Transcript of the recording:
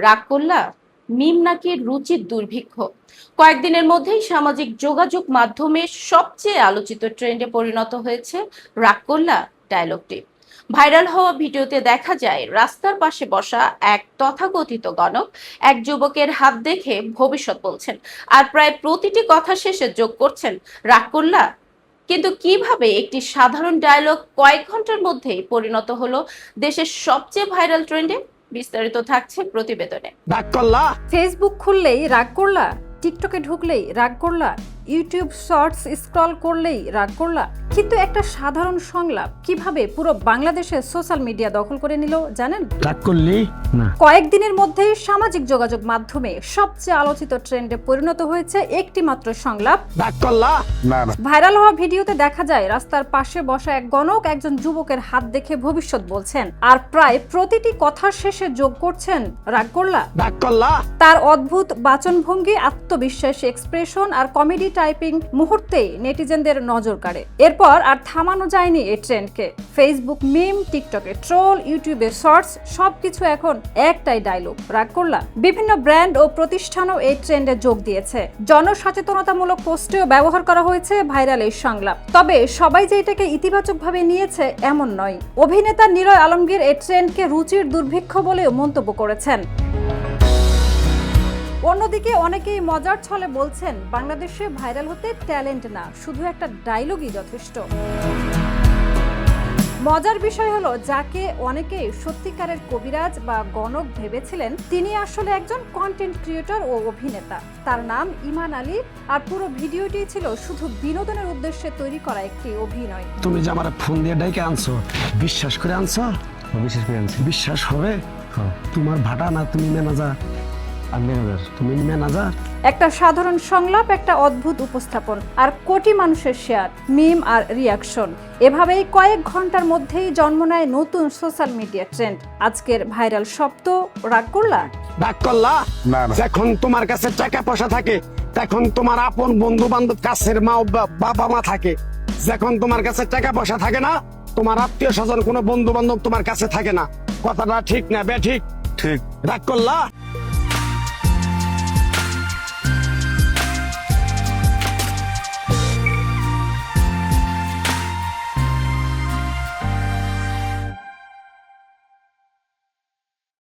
রাগ করলা মিম নাকি রুচির দুর্ভিক্ষ। কয়েকদিনের মধ্যেই সামাজিক যোগাযোগ মাধ্যমে সবচেয়ে আলোচিত ট্রেন্ডে পরিণত হয়েছে রাগ করলা ডায়লগটি। ভাইরাল হওয়া ভিডিওতে দেখা যায় রাস্তার পাশে বসা এক তথাকথিত গণক এক যুবকের হাত দেখে ভবিষ্যৎ বলছেন, আর প্রায় প্রতিটি কথা শেষে যোগ করছেন রাগ করলা। কিন্তু কিভাবে একটি সাধারণ ডায়লগ কয়েক ঘন্টার মধ্যেই পরিণত হলো দেশের সবচেয়ে ভাইরাল ট্রেন্ডে, বিস্তারিত থাকছে প্রতিবেদনে। রাগ করলা, ফেসবুক খুললেই রাগ করলা, টিকটকে ঢুকলেই রাগ করলা, ইউটিউব শর্টস স্ক্রল করলেই রাগ করলা। কিন্তু একটা সাধারণ সংলাপ কিভাবে পুরো বাংলাদেশের সোশ্যাল মিডিয়া দখল করে নিল জানেন? রাগ করলি না। কয়েকদিনের মধ্যেই সামাজিক যোগাযোগ মাধ্যমে সবচেয়ে আলোচিত ট্রেন্ডে পরিণত হয়েছে একটি মাত্র সংলাপ, রাগ করলা না। ভাইরাল হওয়া ভিডিওতে দেখা যায় রাস্তার পাশে বসা এক গণক একজন যুবকের হাত দেখে ভবিষ্যৎ বলছেন, আর প্রায় প্রতিটি কথার শেষে যোগ করছেন রাগ করলা। রাগ করলা, তার অদ্ভুত বাচনভঙ্গি, আত্মবিশ্বাসী এক্সপ্রেশন আর কমেডি টাইপিং মুহূর্তেই নেটিজেনদের নজর কাড়ে। এরপর আর থামানো যায়নি এই ট্রেন্ডকে। ফেসবুক মিম, টিকটকে ট্রোল, ইউটিউবে শর্টস, সবকিছু এখন একটাই ডায়লগ, রাগ করলা। বিভিন্ন ব্র্যান্ড ও প্রতিষ্ঠানও এই ট্রেন্ডে যোগ দিয়েছে। জনসচেতনতামূলক পোস্টেও ব্যবহার করা হয়েছে ভাইরাল এই সংলাপ। তবে সবাই যে এটাকে ইতিবাচকভাবে নিয়েছে এমন নয়। অভিনেতা নিলয় আলমগীর এই ট্রেন্ডকে রুচির দুর্ভিক্ষ বলেও মন্তব্য করেছেন। অন্যদিকে অনেকেই মজার ছলে বলছেন, বাংলাদেশে ভাইরাল হতে ট্যালেন্ট না, শুধু একটা ডায়লগই যথেষ্ট। মজার বিষয় হলো, যাকে অনেকেই সত্যিকারের কবিরাজ বা গণক ভেবেছিলেন, তিনি আসলে একজন কন্টেন্ট ক্রিয়েটর ও অভিনেতা। তার নাম ইমান আলী, আর পুরো ভিডিওটি ছিল শুধু বিনোদনের উদ্দেশ্যে তৈরি করা একটি অভিনয়। তুমি যে আমার ফোন দিয়ে ডাইকে আনছো, বিশ্বাস করে আনছো? বিশ্বাস করে আনছি। বিশ্বাস হবে? তোমার ভাটা না, তুমি ম্যানেজার? আমি ম্যানেজার। তুমি ম্যানেজার? একটা সাধারণ সংলাপ, একটা অদ্ভুত উপস্থাপন, আর কোটি মানুষের শেয়ার, মিম আর রিয়াকশন। এভাবেই কয়েক ঘন্টার মধ্যেই জন্ম নেয় নতুন সোশ্যাল মিডিয়া ট্রেন্ড। আজকের ভাইরাল শব্দ রাগ করলা। রাগ করলা না। যখন তোমার কাছে টাকা পয়সা থাকে, তখন তোমার আপন বন্ধু বান্ধব, কাছের মা বাবা মা থাকে। যখন তোমার কাছে টাকা পয়সা থাকে না, তোমার আত্মীয় স্বজন, কোনো বন্ধু বান্ধব তোমার কাছে থাকে না। কথাটা ঠিক না বে? ঠিক। ঠিক। রাগ করলা।